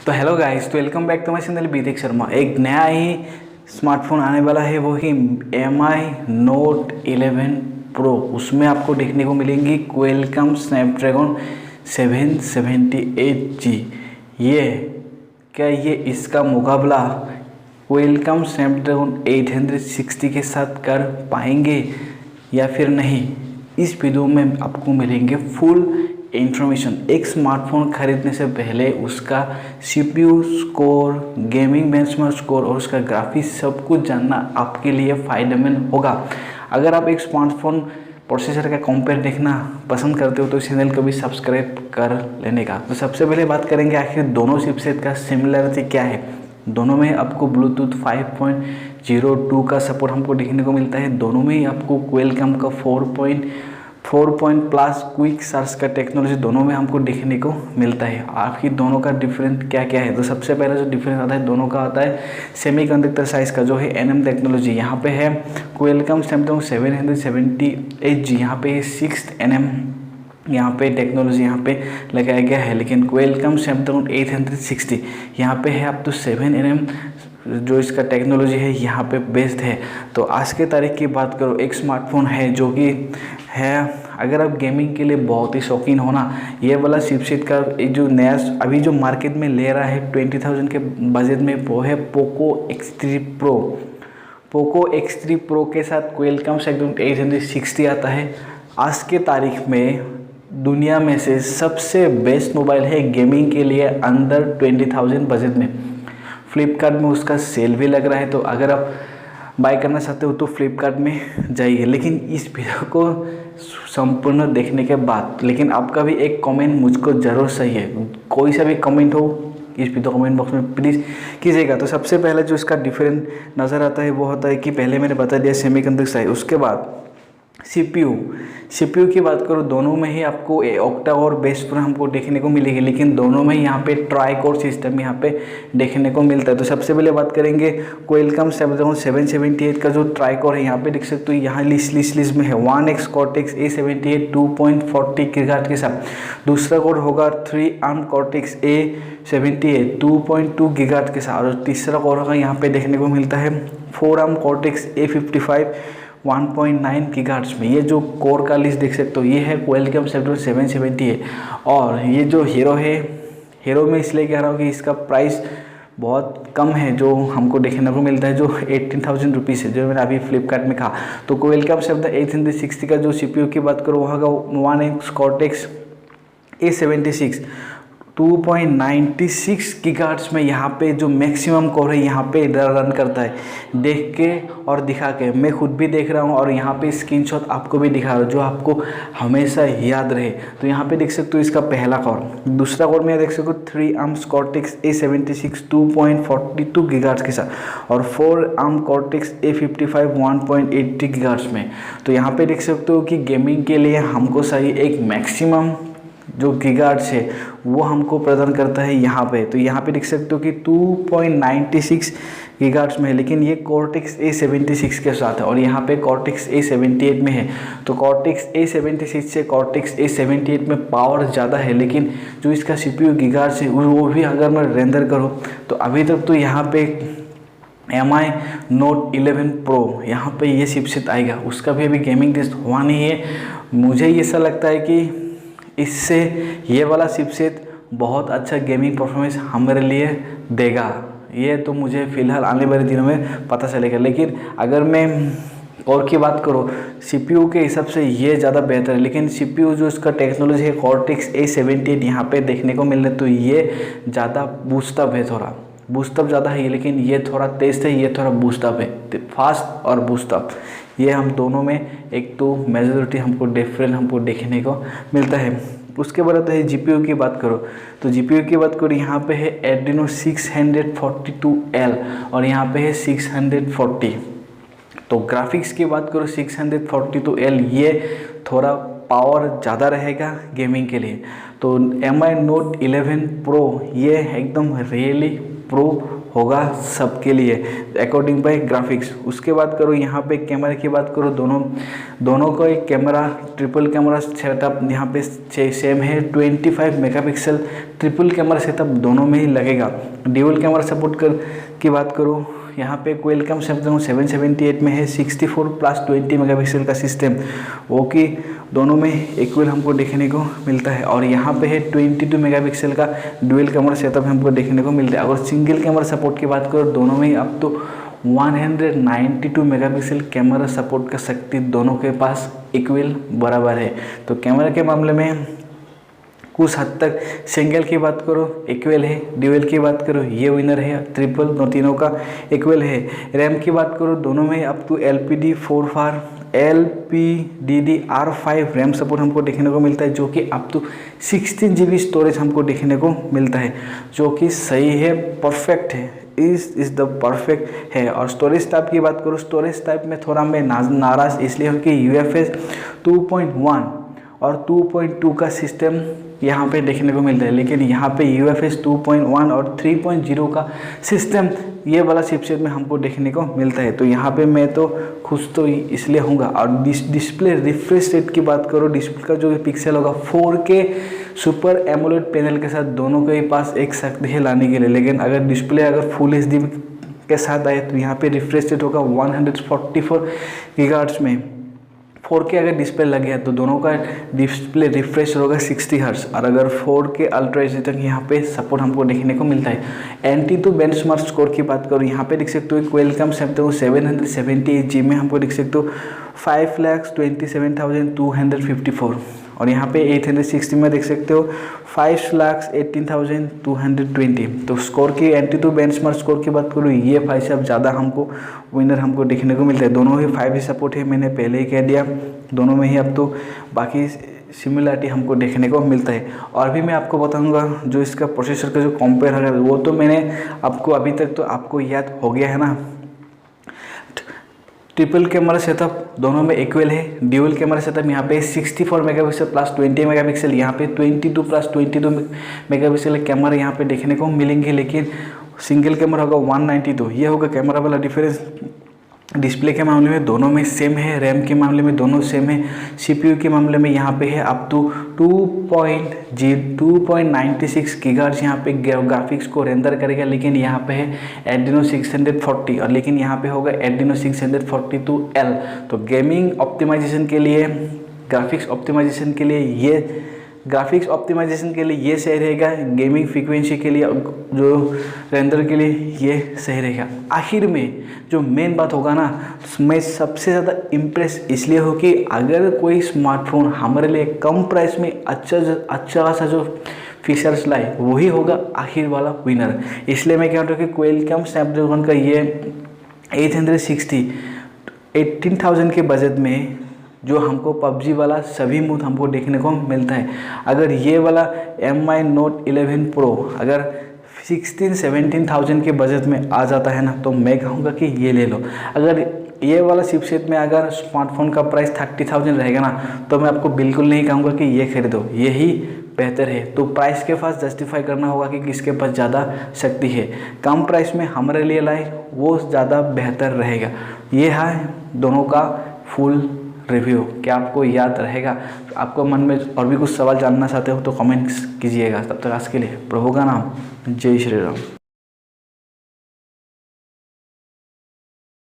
तो hello guys, तो welcome back to my channel Beetek Sharma. एक नया ही स्मार्टफोन आने वाला है, वो ही MI Note 11 Pro। उसमें आपको देखने को मिलेंगी क्वालकॉम स्नैपड्रैगन 778G। ये इसका मुकाबला क्वालकॉम स्नैपड्रैगन 860 के साथ कर पाएंगे या फिर नहीं, इस वीडियो में आपको मिलेंगे फुल इन्फॉर्मेशन। एक स्मार्टफोन खरीदने से पहले उसका CPU score, gaming benchmark score और उसका ग्राफिक्स सब कुछ जानना आपके लिए फ़ायदेमंद होगा। अगर आप एक स्मार्टफोन प्रोसेसर का कंपेयर देखना पसंद करते हो तो चैनल को भी सब्सक्राइब कर लेने का। तो सबसे पहले बात करेंगे आखिर दोनों चिपसेट का सिमिलरिटी क्या है। दोनों में आपको ब्लूटूथ 5.02 का सपोर्ट हमको देखने को मिलता है। दोनों में ही आपको क्वालकॉम का 4+ क्विक चार्ज का टेक्नोलॉजी दोनों में हमको देखने को मिलता है। आखिर दोनों का डिफरेंस क्या क्या है, तो सबसे पहला जो डिफरेंस आता है दोनों का आता है सेमीकंडक्टर साइज का, जो है NM टेक्नोलॉजी। यहाँ पे है क्वालकॉम स्नैपड्रैगन 778G, यहाँ पे 6 NM यहाँ पे टेक्नोलॉजी यहाँ पे लगाया गया है। लेकिन क्वालकॉम स्नैपड्रैगन 860 यहाँ पे है आप तो 7 NM जो इसका टेक्नोलॉजी है यहाँ पे बेस्ड है। तो आज के तारीख की बात करो, एक स्मार्टफोन है जो कि है, अगर आप गेमिंग के लिए बहुत ही शौकीन हो ना, ये वाला चिपसेट का एक जो नया अभी जो मार्केट में ले रहा है 20,000 के बजट में, वो है Poco X3 Pro। Poco X3 Pro के साथ क्वालकॉम स्नैपड्रैगन 860 आता है। आज के तारीख में दुनिया में से सबसे बेस्ट मोबाइल है गेमिंग के लिए अंडर 20,000 बजट में। फ्लिपकार्ट में उसका सेल भी लग रहा है, तो अगर आप बाय करना चाहते हो तो फ्लिपकार्ट में जाइए। लेकिन इस वीडियो को संपूर्ण देखने के बाद लेकिन आपका भी एक कमेंट मुझको ज़रूर चाहिए। कोई सा भी कमेंट हो इस वीडियो कमेंट बॉक्स में प्लीज़ कीजिएगा। तो सबसे पहले जो इसका डिफरेंस नज़र आता है वो होता है कि पहले मैंने बता दिया सेमीकंडक्टर साइज, उसके बाद CPU की बात करो, दोनों में ही आपको ऑक्टा और बेस पर हमको देखने को मिलेगी, लेकिन दोनों में यहाँ पे ट्राई कोर सिस्टम यहाँ पे देखने को मिलता है। तो सबसे पहले बात करेंगे क्वालकॉम स्नैपड्रैगन 778 का जो ट्राई कोर है, यहाँ पे देख सकते हो, यहाँ लिस्ट में है 1X Cortex A78 2.40 GHz के साथ। दूसरा कोर होगा 3ARM Cortex A78 2.2 GHz के साथ। और तीसरा कोर होगा यहाँ पे देखने को मिलता है 4ARM Cortex A55 1.9 GHz में। ये जो कोर का लिस्ट देख सकते हो, ये है क्वालकॉम स्नैपड्रैगन 778। और ये जो हीरो में इसलिए कह रहा हूँ कि इसका प्राइस बहुत कम है, जो हमको देखने को मिलता है, जो 18,000 रुपीज़ है, जो मैंने अभी फ्लिपकार्ट में कहा। तो क्वालकॉम स्नैपड्रैगन 860 का जो CPU की बात करो, वहाँ का 1X Cortex A76 2.96 GHz में यहाँ पे जो मैक्सिमम कोर है यहाँ पे रन करता है। देख के और दिखा के, मैं खुद भी देख रहा हूँ और यहाँ पे स्क्रीनशॉट आपको भी दिखा रहा हूँ जो आपको हमेशा याद रहे। तो यहाँ पे देख सकते हो इसका पहला कोर। दूसरा कोर में देख सकते हो 3ARM Cortex A76 2.42 GHz के साथ और 4ARM Cortex A55 1.80 GHz में। तो यहाँ पे देख सकते हो कि गेमिंग के लिए हमको सही एक मैक्सिमम जो गीगाहर्ट्ज़ है वो हमको प्रदान करता है यहाँ पे। तो यहाँ पे देख सकते हो कि 2.96 गीगाहर्ट्ज़ में है, लेकिन ये Cortex A76 के साथ है और यहाँ पे Cortex A78 में है। तो Cortex A76 से Cortex A78 में पावर ज़्यादा है, लेकिन जो इसका CPU गीगाहर्ट्ज़ है वो भी अगर मैं रेंडर करूँ तो अभी तक तो यहाँ पे MI Note 11 Pro यहाँ पे ये चिपसेट आएगा, उसका भी अभी गेमिंग टेस्ट हुआ नहीं है। मुझे ऐसा लगता है कि इससे ये वाला चिपसेट बहुत अच्छा गेमिंग परफॉर्मेंस हमारे लिए देगा। ये तो मुझे फ़िलहाल आने वाले दिनों में पता चलेगा। लेकिन अगर मैं और की बात करूँ CPU के हिसाब से ये ज़्यादा बेहतर है, लेकिन CPU जो इसका टेक्नोलॉजी है Cortex A78 यहाँ पे देखने को मिल रहा है, तो ये ज़्यादा बूस्टअप है, थोड़ा बूस्टअप ज़्यादा है, लेकिन ये थोड़ा तेज है, ये थोड़ा बूस्टअप है, फास्ट और बूस्टअप। ये हम दोनों में एक तो मेजॉरिटी हमको डिफरेंट हमको देखने को मिलता है। उसके बाद है GPU की बात करो, तो GPU की बात करो यहाँ पे है Adreno 642L और यहाँ पे है 640। तो ग्राफिक्स की बात करो 642L, ये थोड़ा पावर ज़्यादा रहेगा गेमिंग के लिए। तो MI Note 11 Pro ये एकदम रियली प्रो होगा सबके लिए अकॉर्डिंग बाय ग्राफिक्स। उसके बाद करो यहाँ पे कैमरे की बात करो, दोनों का एक कैमरा ट्रिपल कैमरा सेटअप यहाँ पे सेम है। 25 मेगापिक्सल ट्रिपल कैमरा सेटअप दोनों में ही लगेगा। ड्यूल कैमरा सपोर्ट की बात करो, यहाँ पे क्वालकॉम स्नैपड्रैगन 778 में है 64+20 मेगापिक्सल का सिस्टम, वो कि दोनों में इक्वल हमको देखने को मिलता है। और यहाँ पे है 22 मेगापिक्सल का डुअल कैमरा सेटअप हमको देखने को मिलता है। अगर सिंगल कैमरा सपोर्ट की बात करो, दोनों में अब तो 192 मेगापिक्सल कैमरा सपोर्ट कर सकती, दोनों के पास इक्वल बराबर है। तो कैमरा के मामले में कुछ हद तक सिंगल की बात करो इक्वल है, ड्यूअल की बात करो ये विनर है, ट्रिपल तीनों का इक्वल है। रैम की बात करो, दोनों में up to LPDDR5 RAM support हमको देखने को मिलता है, जो कि अप टू 16 GB स्टोरेज हमको देखने को मिलता है, जो कि सही है, परफेक्ट है, इज द परफेक्ट है। और स्टोरेज टाइप की बात करो, स्टोरेज टाइप में थोड़ा मैं नाराज़ इसलिए हूँ कि UFS 2.1 और 2.2 का सिस्टम यहाँ पे देखने को मिलता है, लेकिन यहाँ पे UFS 2.1 और 3.0 का सिस्टम ये वाला चिपसेट में हमको देखने को मिलता है। तो यहाँ पे मैं तो खुश तो इसलिए होऊंगा। और डिस्प्ले रिफ्रेश रेट की बात करो, डिस्प्ले का जो पिक्सल होगा 4K सुपर एमोलेड पैनल के साथ दोनों के पास एक शक्ति है लाने के लिए। लेकिन अगर डिस्प्ले अगर फुल HD के साथ आए तो यहाँ पे रिफ्रेश रेट होगा 144 गीगाहर्ट्ज में। 4K अगर डिस्प्ले लग गया तो दोनों का डिस्प्ले रिफ्रेश होगा 60 हर्ट्ज। और अगर 4K अल्ट्रा एच डी तक यहाँ पे सपोर्ट हमको देखने को मिलता है। एंटी-टू बेंचमार्क स्कोर की बात करूँ, यहाँ पे देख सकते हो क्वालकॉम स्नैपड्रैगन 778G में हमको देख सकते हो 5,27,254। और यहाँ पे 860 में देख सकते हो 5,18,220। तो स्कोर की एंटी-टू बेंचमार्क स्कोर की बात करूँ, ये भाई साहब ज़्यादा हमको विनर हमको देखने को मिलता है। दोनों ही 5 सपोर्ट है, मैंने पहले ही कह दिया, दोनों में ही अब तो बाकी सिमिलरिटी हमको देखने को मिलता है। और भी मैं आपको बताऊंगा जो इसका प्रोसेसर का जो कंपेयर है वो तो मैंने आपको अभी तक तो आपको याद हो गया है ना। ट्रिपल कैमरा सेटअप दोनों में इक्वल है। ड्यूअल कैमरा सेटअप यहाँ पे 64 मेगापिक्सल प्लस 20 मेगापिक्सल, यहाँ पे 22+22 मेगापिक्सल कैमरा यहाँ पे देखने को मिलेंगे। लेकिन सिंगल कैमरा होगा 192, ये होगा कैमरा वाला डिफरेंस। डिस्प्ले के मामले में दोनों में सेम है, रैम के मामले में दोनों सेम है, CPU के मामले में यहाँ पे है अप टू 2.96 गीगाहर्ट्ज यहाँ पे ग्राफिक्स को रेंडर करेगा। लेकिन यहाँ पे है Adreno 640 और लेकिन यहाँ पे होगा Adreno 642L। तो गेमिंग ऑप्टिमाइजेशन के लिए, ग्राफिक्स ऑप्टिमाइजेशन के लिए ये सही रहेगा, गेमिंग फ्रीक्वेंसी के लिए जो रेंडर के लिए ये सही रहेगा। आखिर में जो मेन बात होगा ना, मैं सबसे ज़्यादा इम्प्रेस इसलिए हो कि अगर कोई स्मार्टफोन हमारे लिए कम प्राइस में अच्छा सा जो फीचर्स लाए वही होगा आखिर वाला विनर। इसलिए मैं कह रहा हूँ कि क्वालकॉम स्नैपड्रैगन का ये 860 18,000 के बजट में जो हमको PUBG वाला सभी मूड हमको देखने को मिलता है। अगर ये वाला MI Note 11 Pro अगर 16-17,000 के बजट में आ जाता है ना, तो मैं कहूँगा कि ये ले लो। अगर ये वाला चिपसेट में अगर स्मार्टफोन का प्राइस 30,000 रहेगा ना, तो मैं आपको बिल्कुल नहीं कहूँगा कि ये खरीदो, यही बेहतर है। तो प्राइस के पास जस्टिफाई करना होगा कि किसके पास ज़्यादा शक्ति है, कम प्राइस में हमारे लिए लाए वो ज़्यादा बेहतर रहेगा। ये है दोनों का फुल रिव्यू। क्या आपको याद रहेगा? आपको मन में और भी कुछ सवाल जानना चाहते हो तो कमेंट्स कीजिएगा। तब तक आज के लिए प्रभु का नाम, जय श्री राम।